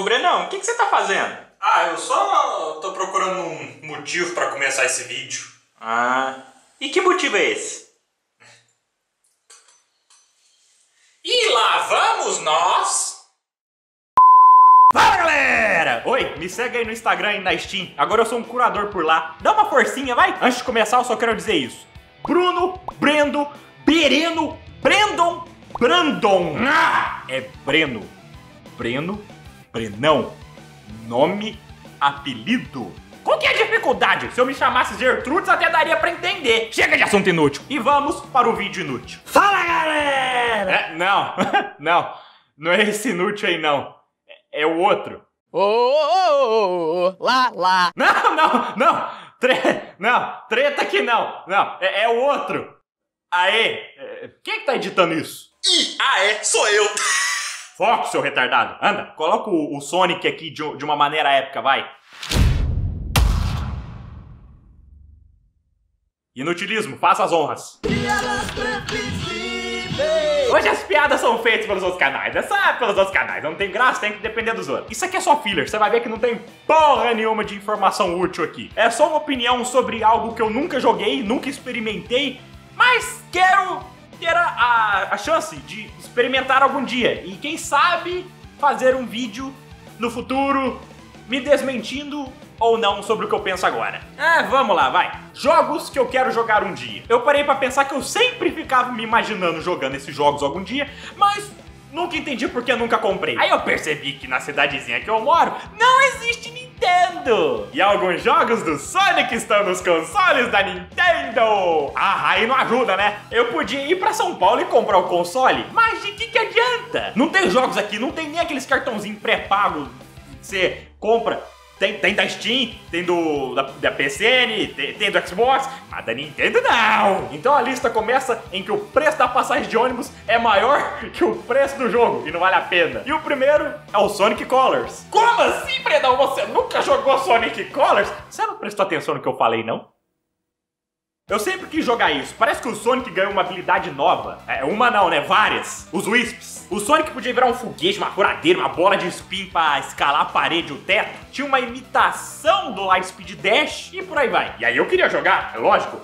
Ô, Brenão, o que você tá fazendo? Ah, eu só tô procurando um motivo pra começar esse vídeo. Ah, e que motivo é esse? E lá vamos nós! Fala, galera! Oi, me segue aí no Instagram e na Steam. Agora eu sou um curador por lá. Dá uma forcinha, vai! Antes de começar, eu só quero dizer isso. Bruno, Brendo, Bereno, Brandon. É Breno. Brenão. Nome, apelido. Qual que é a dificuldade? Se eu me chamasse Gertrudes, até daria pra entender. Chega de assunto inútil. E vamos para o vídeo inútil. Fala, galera! Não é esse inútil aí, não. É o outro. Lá. Não. Treta aqui não. Não, é o outro. Aê, quem é que tá editando isso? Sou eu! Foco, seu retardado. Anda, coloca o Sonic aqui de uma maneira épica, vai. Inutilismo, faça as honras. Hoje as piadas são feitas pelos outros canais. É só pelos outros canais. Não tem graça, tem que depender dos outros. Isso aqui é só filler. Você vai ver que não tem porra nenhuma de informação útil aqui. É só uma opinião sobre algo que eu nunca joguei, nunca experimentei, mas quero ter a chance de experimentar algum dia. E quem sabe fazer um vídeo no futuro me desmentindo ou não sobre o que eu penso agora. Vamos lá, vai. Jogos que eu quero jogar um dia. Eu parei pra pensar que eu sempre ficava me imaginando jogando esses jogos algum dia, mas nunca entendi porque eu nunca comprei. Aí eu percebi que na cidadezinha que eu moro não existe Nintendo. E alguns jogos do Sonic estão nos consoles da Nintendo. Aí não ajuda, né? Eu podia ir pra São Paulo e comprar o console, mas de que adianta? Não tem jogos aqui, não tem nem aqueles cartãozinhos pré-pagos que você compra. Tem da Steam, tem da PSN, tem do Xbox, mas da Nintendo não! Então a lista começa em que o preço da passagem de ônibus é maior que o preço do jogo e não vale a pena. E o primeiro é o Sonic Colors. Como assim, Brenão? Você nunca jogou Sonic Colors? Você não prestou atenção no que eu falei, não? Eu sempre quis jogar isso. Parece que o Sonic ganhou uma habilidade nova. Uma não, né? Várias. Os Wisps. O Sonic podia virar um foguete, uma furadeira, uma bola de spin pra escalar a parede e o teto. Tinha uma imitação do Lightspeed Dash e por aí vai. E aí eu queria jogar, é lógico.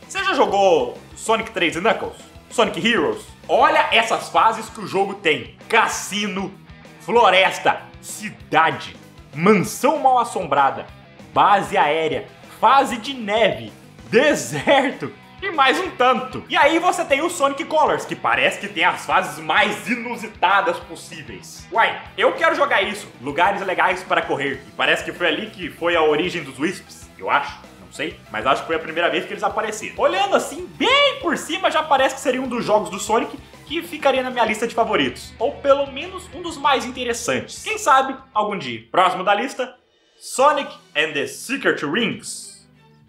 Você já jogou Sonic 3 Knuckles? Sonic Heroes? Olha essas fases que o jogo tem. Cassino, floresta, cidade, mansão mal assombrada, base aérea, fase de neve, deserto e mais um tanto. E aí você tem o Sonic Colors, que parece que tem as fases mais inusitadas possíveis. Uai, eu quero jogar isso. Lugares legais para correr. E parece que foi ali que foi a origem dos Wisps, eu acho. Não sei, mas acho que foi a primeira vez que eles apareceram. Olhando assim, bem por cima, já parece que seria um dos jogos do Sonic que ficaria na minha lista de favoritos. Ou pelo menos um dos mais interessantes. Quem sabe, algum dia. Próximo da lista, Sonic and the Secret Rings.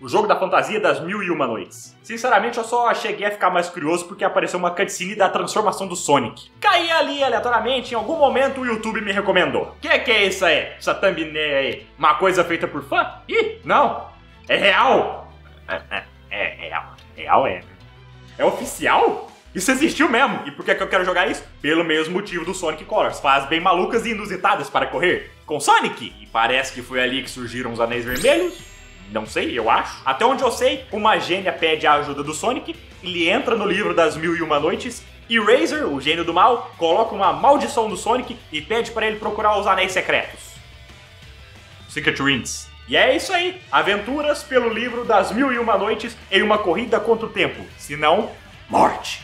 O jogo da fantasia das 1001 noites. Sinceramente, eu só cheguei a ficar mais curioso porque apareceu uma cutscene da transformação do Sonic. Caí ali aleatoriamente, em algum momento o YouTube me recomendou. Que é isso aí? Essa thumbnail aí? Uma coisa feita por fã? Ih, não! É real! É real. É oficial? Isso existiu mesmo. E por que eu quero jogar isso? Pelo mesmo motivo do Sonic Colors. Faz bem malucas e inusitadas para correr com Sonic. E parece que foi ali que surgiram os Anéis Vermelhos. Não sei, eu acho. Até onde eu sei, uma gênia pede a ajuda do Sonic, ele entra no livro das 1001 noites, e Razor, o gênio do mal, coloca uma maldição no Sonic e pede para ele procurar os anéis secretos. Secret Rings. E é isso aí, aventuras pelo livro das 1001 noites em uma corrida contra o tempo, se não, morte.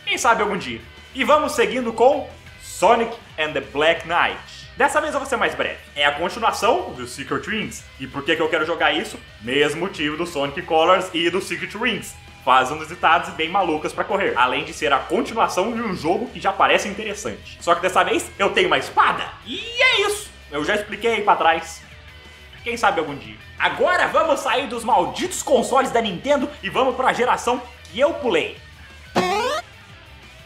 Quem sabe algum dia. E vamos seguindo com Sonic and the Black Knight. Dessa vez eu vou ser mais breve. É a continuação do Secret Rings. E por que eu quero jogar isso? Mesmo motivo do Sonic Colors e do Secret Rings. Fases inusitadas e bem malucas pra correr. Além de ser a continuação de um jogo que já parece interessante. Só que dessa vez eu tenho uma espada. E é isso. Eu já expliquei aí pra trás. Quem sabe algum dia. Agora vamos sair dos malditos consoles da Nintendo e vamos pra geração que eu pulei.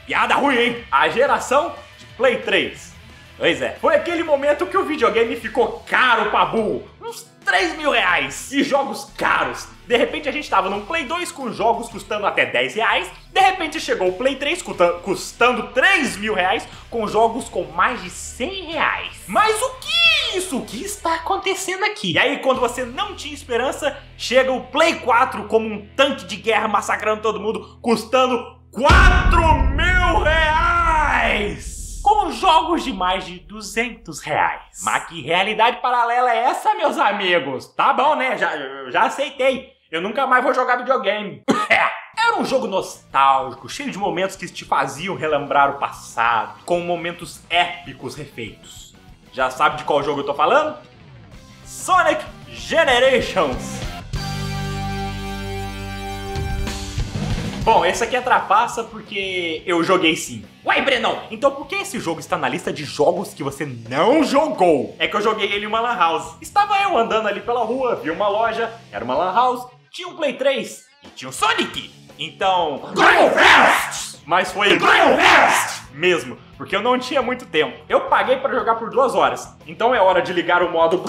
Piada ruim, hein? A geração de Play 3. Pois é, foi aquele momento que o videogame ficou caro pra burro, uns 3 mil reais. E jogos caros, De repente a gente tava num Play 2 com jogos custando até 10 reais. De repente chegou o Play 3 custando 3 mil reais, com jogos com mais de 100 reais. Mas o que é isso? O que está acontecendo aqui? E aí quando você não tinha esperança, chega o Play 4 como um tanque de guerra massacrando todo mundo, custando 4 mil reais! Com jogos de mais de 200 reais. Mas que realidade paralela é essa, meus amigos? Tá bom, né? Já aceitei. Eu nunca mais vou jogar videogame. Era um jogo nostálgico, cheio de momentos que te faziam relembrar o passado, com momentos épicos refeitos. Já sabe de qual jogo eu tô falando? Sonic Generations! Bom, esse aqui é trapaça porque eu joguei sim. Uai, Brenão, então por que esse jogo está na lista de jogos que você não jogou? É que eu joguei ele em uma lan house. Estava eu andando ali pela rua, vi uma loja, era uma lan house, tinha um Play 3 e tinha um Sonic. Então... Mas foi mesmo, porque eu não tinha muito tempo. Eu paguei pra jogar por 2 horas, então é hora de ligar o modo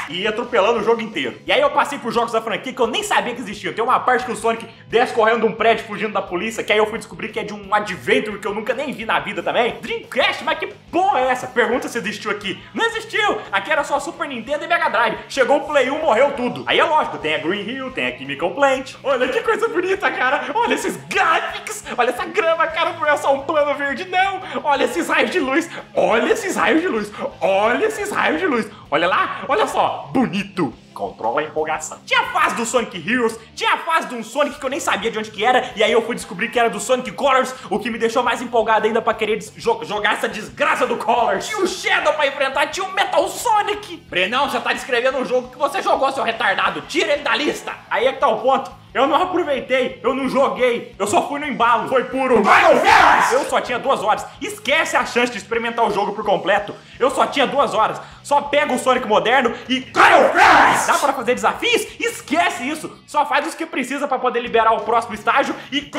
e ir atropelando o jogo inteiro. E aí eu passei por jogos da franquia que eu nem sabia que existiam. Tem uma parte que o Sonic desce correndo de um prédio fugindo da polícia, que aí eu fui descobrir que é de um adventure que eu nunca nem vi na vida também. Dreamcast, mas que porra é essa? Pergunta se existiu aqui. Não existiu! Aqui era só Super Nintendo e Mega Drive. Chegou o Play 1, morreu tudo. Aí é lógico, tem a Green Hill, tem a Chemical Plant. Olha que coisa bonita, cara. Olha esses graphics. Olha essa grama, cara, não é só um plano verde, não. Olha esses raios de luz. Olha esses raios de luz. Olha esses raios de luz. Olha lá, olha só. Bonito. Controla a empolgação. Tinha a fase do Sonic Heroes, tinha a fase de um Sonic que eu nem sabia de onde que era, e aí eu fui descobrir que era do Sonic Colors, o que me deixou mais empolgado ainda pra querer jogar essa desgraça do Colors. Tinha o Shadow pra enfrentar, tinha o Metal Sonic. Brenão, você tá descrevendo um jogo que você jogou, seu retardado. Tira ele da lista. Aí é que tá o ponto. Eu não aproveitei, eu não joguei, eu só fui no embalo. Foi puro. Eu só tinha 2 horas. Esquece a chance de experimentar o jogo por completo. Eu só tinha 2 horas. Só pega o Sonic moderno e... Dá pra fazer desafios? Esquece isso. Só faz os que precisa pra poder liberar o próximo estágio e...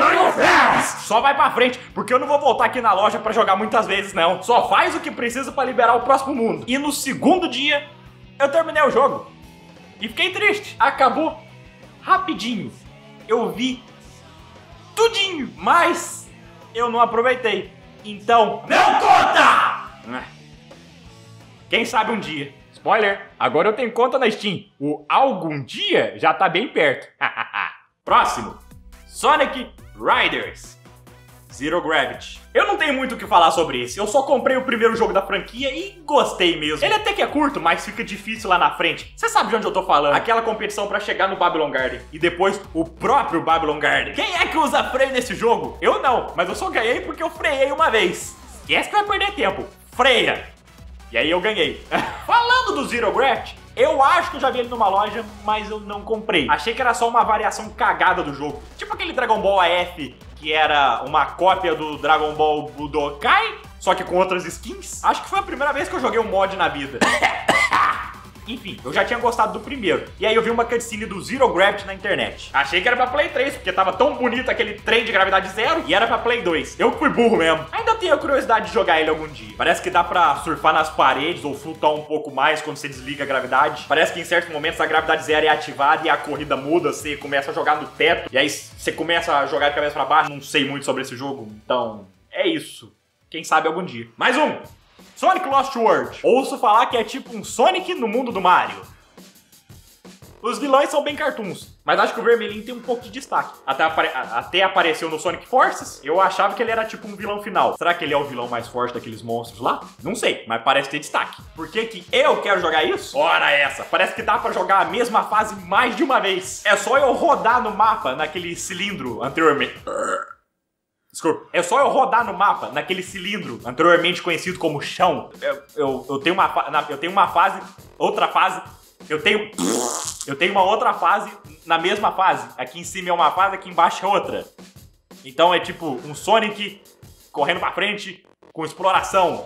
Só vai pra frente, porque eu não vou voltar aqui na loja pra jogar muitas vezes, não. Só faz o que precisa pra liberar o próximo mundo. E no segundo dia, eu terminei o jogo. E fiquei triste. Acabou rapidinho. Eu vi tudinho, mas eu não aproveitei. Então, não conta! Quem sabe um dia. Spoiler, agora eu tenho conta na Steam. O algum dia já tá bem perto. Próximo, Sonic Riders Zero Gravity. Eu não tenho muito o que falar sobre esse, eu só comprei o primeiro jogo da franquia e gostei mesmo. Ele até que é curto, mas fica difícil lá na frente. Você sabe de onde eu tô falando? Aquela competição pra chegar no Babylon Garden e depois o próprio Babylon Garden. Quem é que usa freio nesse jogo? Eu não, mas eu só ganhei porque eu freiei uma vez. Esquece que vai perder tempo, freia. E aí eu ganhei. Falando do Zero Gravity, eu acho que eu já vi ele numa loja, mas eu não comprei. Achei que era só uma variação cagada do jogo. Tipo aquele Dragon Ball AF, que era uma cópia do Dragon Ball Budokai, só que com outras skins. Acho que foi a primeira vez que eu joguei um mod na vida. Enfim, eu já tinha gostado do primeiro. E aí eu vi uma cutscene do Zero Gravity na internet. Achei que era pra Play 3, porque tava tão bonito aquele trem de gravidade zero. E era pra Play 2. Eu fui burro mesmo. Ainda tenho a curiosidade de jogar ele algum dia. Parece que dá pra surfar nas paredes ou flutuar um pouco mais quando você desliga a gravidade. Parece que em certos momentos a gravidade zero é ativada e a corrida muda. Você começa a jogar no teto. E aí você começa a jogar de cabeça pra baixo. Não sei muito sobre esse jogo. Então, é isso. Quem sabe algum dia. Mais um! Sonic Lost World. Ouço falar que é tipo um Sonic no mundo do Mario. Os vilões são bem cartoons, mas acho que o vermelhinho tem um pouco de destaque. Até apareceu no Sonic Forces, eu achava que ele era tipo um vilão final. Será que ele é o vilão mais forte daqueles monstros lá? Não sei, mas parece ter destaque. Por que que eu quero jogar isso? Ora essa, parece que dá pra jogar a mesma fase mais de uma vez. É só eu rodar no mapa naquele cilindro anteriormente. Desculpa. É só eu rodar no mapa, naquele cilindro anteriormente conhecido como chão. Eu tenho uma fase, outra fase. Eu tenho uma outra fase na mesma fase. Aqui em cima é uma fase, aqui embaixo é outra. Então é tipo um Sonic correndo pra frente com exploração.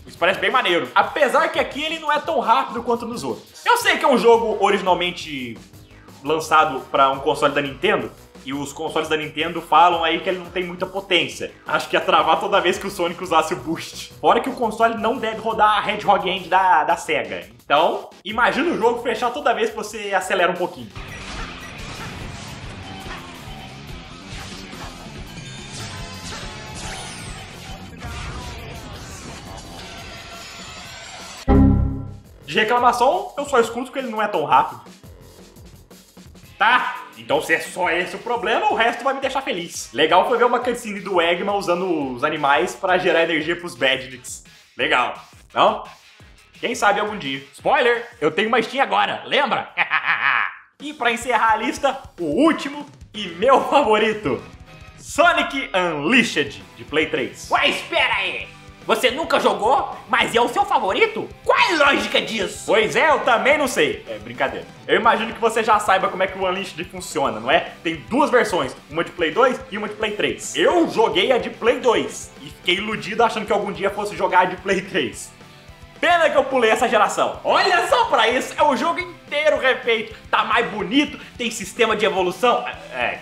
Isso parece bem maneiro. Apesar que aqui ele não é tão rápido quanto nos outros. Eu sei que é um jogo originalmente lançado pra um console da Nintendo. E os consoles da Nintendo falam aí que ele não tem muita potência. Acho que ia travar toda vez que o Sonic usasse o boost. Fora que o console não deve rodar a Hedgehog End da Sega. Então, imagina o jogo fechar toda vez que você acelera um pouquinho. De reclamação, eu só escuto que ele não é tão rápido. Tá, então se é só esse o problema, o resto vai me deixar feliz. Legal foi ver uma cutscene do Eggman usando os animais pra gerar energia pros Badniks. Legal, não? Quem sabe algum dia. Spoiler, eu tenho uma Steam agora, lembra? E pra encerrar a lista, o último e meu favorito. Sonic Unleashed, de Play 3. Ué, espera aí! Você nunca jogou, mas é o seu favorito? Qual é a lógica disso? Pois é, eu também não sei. É brincadeira. Eu imagino que você já saiba como é que o Unleashed funciona, não é? Tem duas versões, uma de Play 2 e uma de Play 3. Eu joguei a de Play 2 e fiquei iludido achando que algum dia fosse jogar a de Play 3. Pena que eu pulei essa geração. Olha só pra isso, é o jogo inteiro refeito. Tá mais bonito, tem sistema de evolução.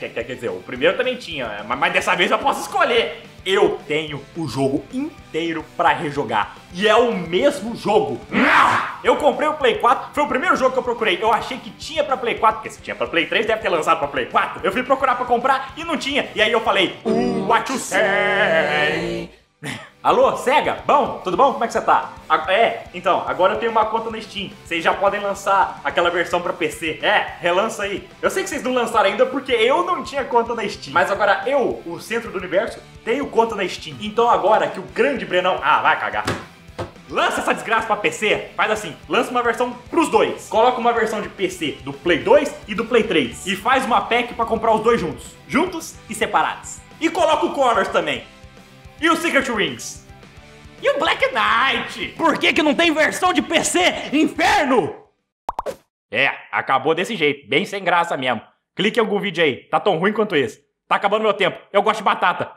Quer dizer, o primeiro também tinha, mas dessa vez eu posso escolher. Eu tenho o jogo inteiro pra rejogar. E é o mesmo jogo. Eu comprei o Play 4, foi o primeiro jogo que eu procurei. Eu achei que tinha pra Play 4, porque se tinha pra Play 3, deve ter lançado pra Play 4. Eu fui procurar pra comprar e não tinha. E aí eu falei, what you say? Alô, Sega? Bom, tudo bom? Como é que você tá? Então, agora eu tenho uma conta na Steam. Vocês já podem lançar aquela versão pra PC. Relança aí. Eu sei que vocês não lançaram ainda porque eu não tinha conta na Steam. Mas agora eu, o centro do universo, tenho conta na Steam. Então agora que o grande Brenão... vai cagar. Lança essa desgraça pra PC, faz assim, lança uma versão pros dois. Coloca uma versão de PC do Play 2 e do Play 3. E faz uma pack pra comprar os dois juntos e separados. E coloca o Colors também. E o Secret Rings? E o Black Knight? Por que não tem versão de PC? Inferno! Acabou desse jeito, bem sem graça mesmo. Clique em algum vídeo aí, tá tão ruim quanto esse. Tá acabando meu tempo, eu gosto de batata.